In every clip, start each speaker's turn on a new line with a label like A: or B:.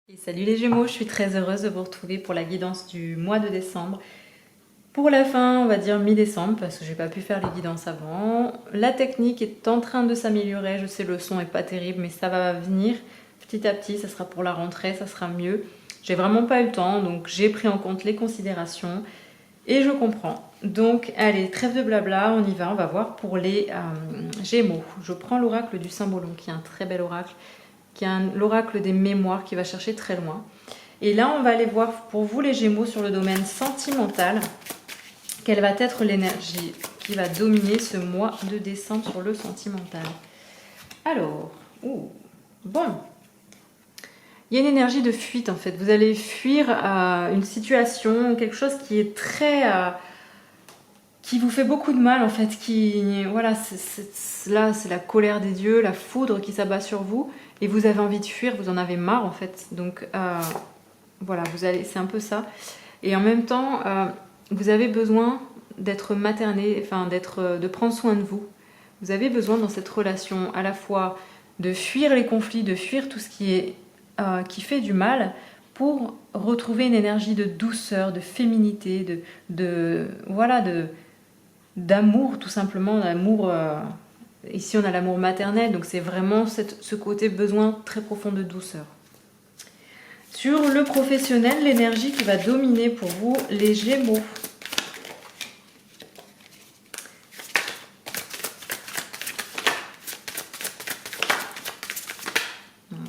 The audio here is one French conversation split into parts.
A: Et salut les Gémeaux, je suis très heureuse de vous retrouver pour la guidance du mois de décembre. Pour la fin, on va dire mi-décembre, parce que j'ai pas pu faire les guidances avant. La technique est en train de s'améliorer, je sais le son est pas terrible, mais ça va venir petit à petit, ça sera pour la rentrée, ça sera mieux. J'ai vraiment pas eu le temps, donc j'ai pris en compte les considérations et je comprends. Donc allez, trêve de blabla, on y va, on va voir pour les Gémeaux. Je prends l'oracle du Symbolon, qui est un très bel oracle, qui est l'oracle des mémoires, qui va chercher très loin. Et là, on va aller voir pour vous les Gémeaux sur le domaine sentimental, quelle va être l'énergie qui va dominer ce mois de décembre sur le sentimental. Alors, bon, il y a une énergie de fuite en fait. Vous allez fuir une situation, quelque chose qui est très... qui vous fait beaucoup de mal en fait, voilà, là c'est la colère des dieux, la foudre qui s'abat sur vous, et vous avez envie de fuir, vous en avez marre en fait, donc voilà, c'est un peu ça, et en même temps, vous avez besoin d'être materné, enfin de prendre soin de vous, vous avez besoin dans cette relation à la fois de fuir les conflits, de fuir tout ce qui fait du mal, pour retrouver une énergie de douceur, de féminité, voilà, d'amour tout simplement, d'amour. Ici on a l'amour maternel, donc c'est vraiment ce côté besoin très profond de douceur. Sur le professionnel, l'énergie qui va dominer pour vous les Gémeaux.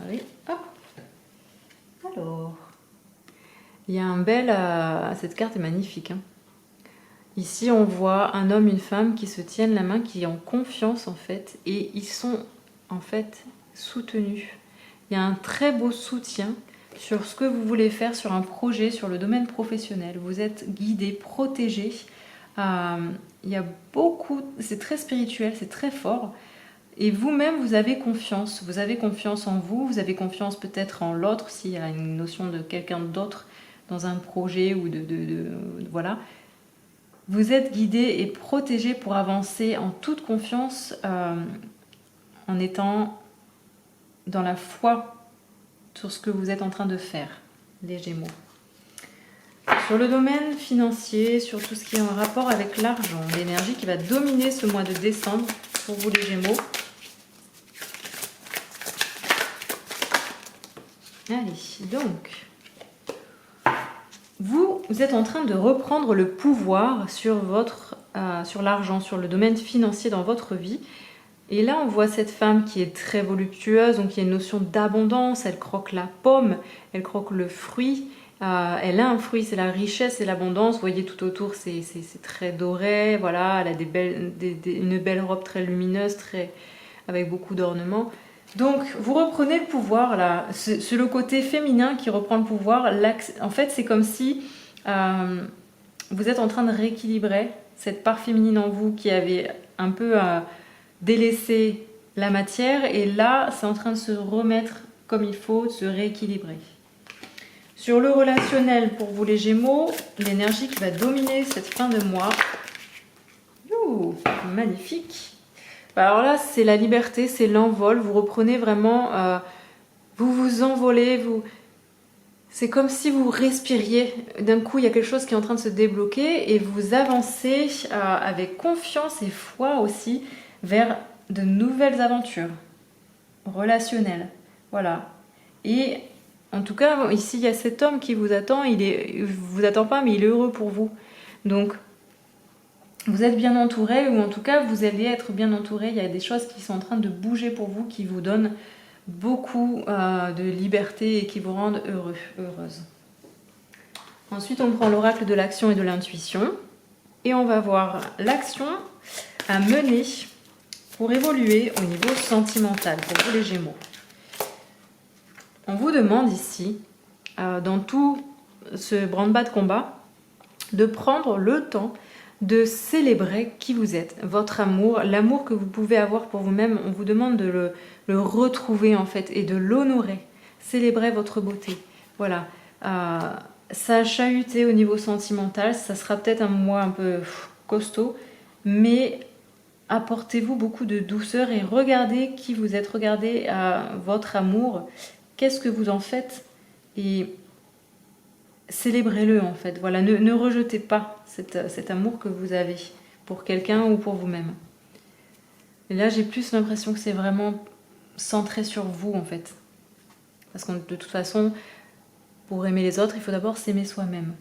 A: Allez, hop. Alors, il y a un bel... cette carte est magnifique, hein. Ici, on voit un homme, une femme qui se tiennent la main, qui ont confiance en fait, et ils sont en fait soutenus. Il y a un très beau soutien sur ce que vous voulez faire, sur un projet, sur le domaine professionnel. Vous êtes guidé, protégé. Il y a beaucoup, c'est très spirituel, c'est très fort. Et vous-même, vous avez confiance. Vous avez confiance en vous, vous avez confiance peut-être en l'autre, s'il y a une notion de quelqu'un d'autre dans un projet ou voilà. Vous êtes guidé et protégé pour avancer en toute confiance, en étant dans la foi sur ce que vous êtes en train de faire, les Gémeaux. Sur le domaine financier, sur tout ce qui est en rapport avec l'argent, l'énergie qui va dominer ce mois de décembre pour vous les Gémeaux. Allez, donc... Vous êtes en train de reprendre le pouvoir sur l'argent, sur le domaine financier dans votre vie. Et là, on voit cette femme qui est très voluptueuse, donc il y a une notion d'abondance. Elle croque la pomme, elle croque le fruit. Elle a un fruit, c'est la richesse et l'abondance. Vous voyez tout autour, c'est très doré. Voilà, elle a une belle robe très lumineuse, avec beaucoup d'ornements. Donc, vous reprenez le pouvoir, là. C'est le côté féminin qui reprend le pouvoir. En fait, c'est comme si vous êtes en train de rééquilibrer cette part féminine en vous qui avait un peu délaissé la matière. Et là, c'est en train de se remettre comme il faut, de se rééquilibrer. Sur le relationnel, pour vous les Gémeaux, l'énergie qui va dominer cette fin de mois. Ouh, magnifique! Alors là, c'est la liberté, c'est l'envol. Vous reprenez vraiment, vous vous envolez, c'est comme si vous respiriez. D'un coup, il y a quelque chose qui est en train de se débloquer et vous avancez avec confiance et foi aussi vers de nouvelles aventures relationnelles. Voilà. Et en tout cas, ici, il y a cet homme qui vous attend. Il vous attend pas, mais il est heureux pour vous. Donc, vous êtes bien entouré, ou en tout cas vous allez être bien entouré. Il y a des choses qui sont en train de bouger pour vous, qui vous donnent beaucoup de liberté et qui vous rendent heureux, heureuse. Ensuite, on prend l'oracle de l'action et de l'intuition et on va voir l'action à mener pour évoluer au niveau sentimental pour vous les Gémeaux. On vous demande ici, dans tout ce branle-bas de combat, de prendre le temps de célébrer qui vous êtes, votre amour, l'amour que vous pouvez avoir pour vous-même. On vous demande de le retrouver en fait et de l'honorer. Célébrez votre beauté. Voilà. Ça a chahuté au niveau sentimental. Ça sera peut-être un mois un peu costaud, mais apportez-vous beaucoup de douceur et regardez qui vous êtes. Regardez votre amour. Qu'est-ce que vous en faites? et célébrez-le en fait. Voilà, ne rejetez pas cet amour que vous avez pour quelqu'un ou pour vous-même. Et là, j'ai plus l'impression que c'est vraiment centré sur vous en fait. Parce que de toute façon, pour aimer les autres, il faut d'abord s'aimer soi-même.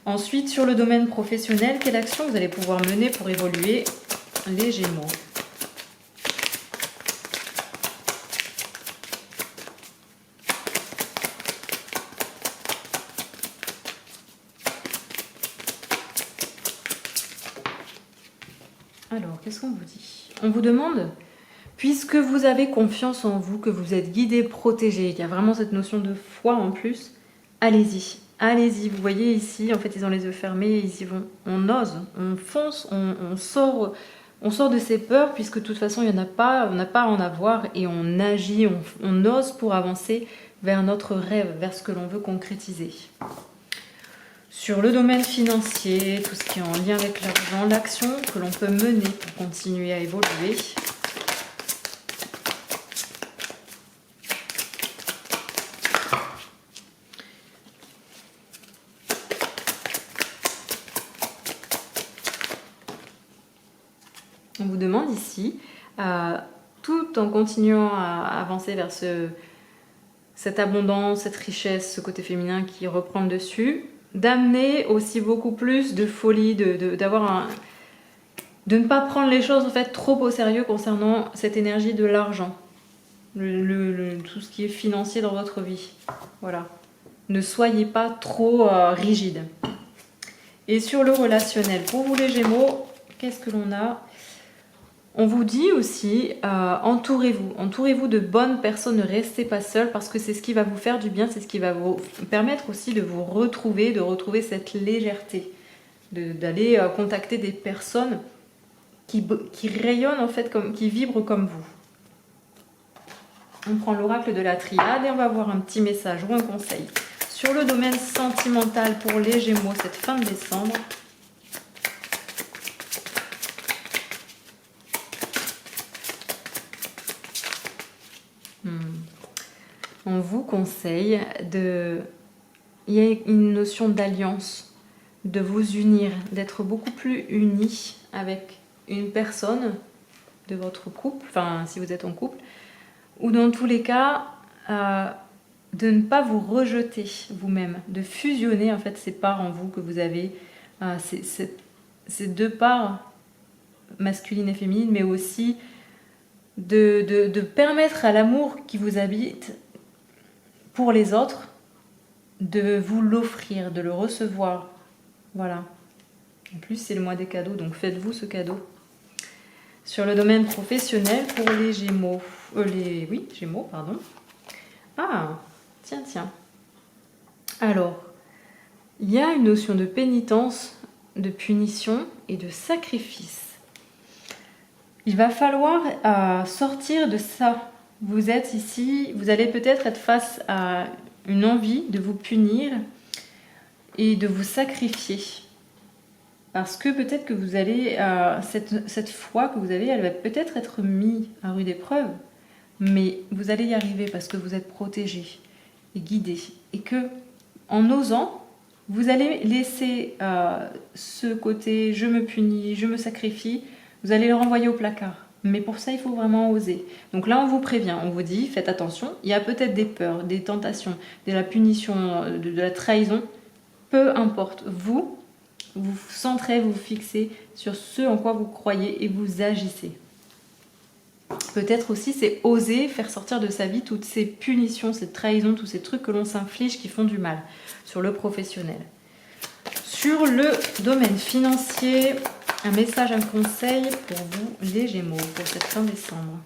A: Ensuite, sur le domaine professionnel, quelle action vous allez pouvoir mener pour évoluer, les Gémeaux? Alors, qu'est-ce qu'on vous dit? On vous demande, puisque vous avez confiance en vous, que vous êtes guidé, protégé, qu'il y a vraiment cette notion de foi en plus, allez-y. Allez-y, vous voyez ici, en fait, ils ont les yeux fermés, ils y vont. On ose, on fonce, on sort de ses peurs, puisque de toute façon, il y en a pas, on n'a pas à en avoir, et on agit, on ose pour avancer vers notre rêve, vers ce que l'on veut concrétiser. Sur le domaine financier, tout ce qui est en lien avec l'argent, l'action que l'on peut mener pour continuer à évoluer. On vous demande ici, tout en continuant à avancer vers cette abondance, cette richesse, ce côté féminin qui reprend le dessus, d'amener aussi beaucoup plus de folie, de ne pas prendre les choses en fait trop au sérieux concernant cette énergie de l'argent, tout ce qui est financier dans votre vie. Voilà. Ne soyez pas trop rigide. Et sur le relationnel, pour vous les Gémeaux, qu'est-ce que l'on a? On vous dit aussi, entourez-vous de bonnes personnes, ne restez pas seul parce que c'est ce qui va vous faire du bien, c'est ce qui va vous permettre aussi de vous retrouver, de retrouver cette légèreté, d'aller contacter des personnes qui rayonnent en fait, qui vibrent comme vous. On prend l'oracle de la triade et on va voir un petit message ou un conseil sur le domaine sentimental pour les Gémeaux cette fin de décembre. On vous conseille il y a une notion d'alliance, de vous unir, d'être beaucoup plus unis avec une personne de votre couple, enfin si vous êtes en couple, ou dans tous les cas, de ne pas vous rejeter vous-même, de fusionner en fait ces parts en vous que vous avez, ces deux parts masculines et féminines, mais aussi de permettre à l'amour qui vous habite pour les autres, de vous l'offrir, de le recevoir. Voilà. En plus, c'est le mois des cadeaux, donc faites-vous ce cadeau. Sur le domaine professionnel, pour les Gémeaux. Gémeaux, pardon. Ah, tiens. Alors, il y a une notion de pénitence, de punition et de sacrifice. Il va falloir sortir de ça. Vous êtes ici, vous allez peut-être être face à une envie de vous punir et de vous sacrifier. Parce que peut-être que vous allez, cette foi que vous avez, elle va peut-être être mise à rude épreuve, mais vous allez y arriver parce que vous êtes protégé et guidé. Et que, en osant, vous allez laisser ce côté « je me punis, je me sacrifie », vous allez le renvoyer au placard. Mais pour ça, il faut vraiment oser. Donc là, on vous prévient, on vous dit, faites attention, il y a peut-être des peurs, des tentations, de la punition, de la trahison. Peu importe, vous centrez, vous fixez sur ce en quoi vous croyez et vous agissez. Peut-être aussi, c'est oser faire sortir de sa vie toutes ces punitions, ces trahisons, tous ces trucs que l'on s'inflige qui font du mal sur le professionnel. Sur le domaine financier, un message, un conseil pour vous, les Gémeaux, pour cette fin décembre.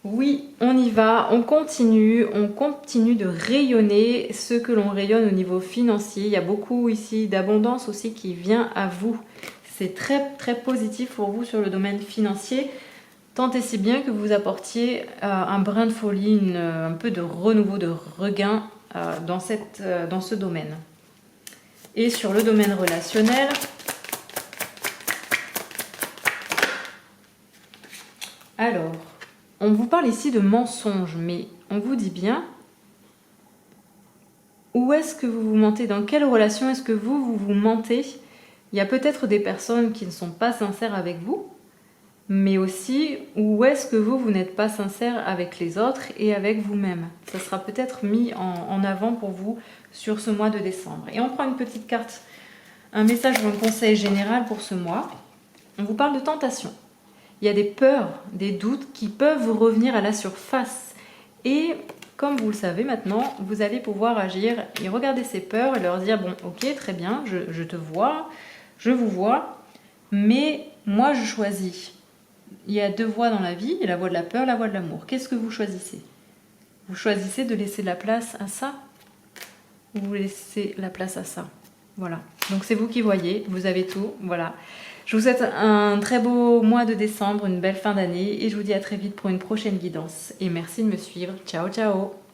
A: Oui, on y va, on continue de rayonner ce que l'on rayonne au niveau financier. Il y a beaucoup ici d'abondance aussi qui vient à vous. C'est très très positif pour vous sur le domaine financier. Tant et si bien que vous apportiez un brin de folie, un peu de renouveau, de regain dans ce domaine. Et sur le domaine relationnel, alors, on vous parle ici de mensonges, mais on vous dit bien, Où est-ce que vous vous mentez? Dans quelle relation est-ce que vous mentez? Il y a peut-être des personnes qui ne sont pas sincères avec vous, mais aussi où est-ce que vous n'êtes pas sincère avec les autres et avec vous-même. Ça sera peut-être mis en avant pour vous sur ce mois de décembre. Et on prend une petite carte, un message ou un conseil général pour ce mois. On vous parle de tentation. Il y a des peurs, des doutes qui peuvent revenir à la surface. Et comme vous le savez maintenant, vous allez pouvoir agir et regarder ces peurs et leur dire, bon, ok, très bien, je te vois, je vous vois, mais moi je choisis. Il y a deux voies dans la vie, il y a la voie de la peur, la voie de l'amour. Qu'est-ce que vous choisissez? Vous choisissez de laisser la place à ça ou vous laissez la place à ça? Voilà. Donc c'est vous qui voyez, vous avez tout, voilà. Je vous souhaite un très beau mois de décembre, une belle fin d'année et je vous dis à très vite pour une prochaine guidance. Et merci de me suivre. Ciao, ciao!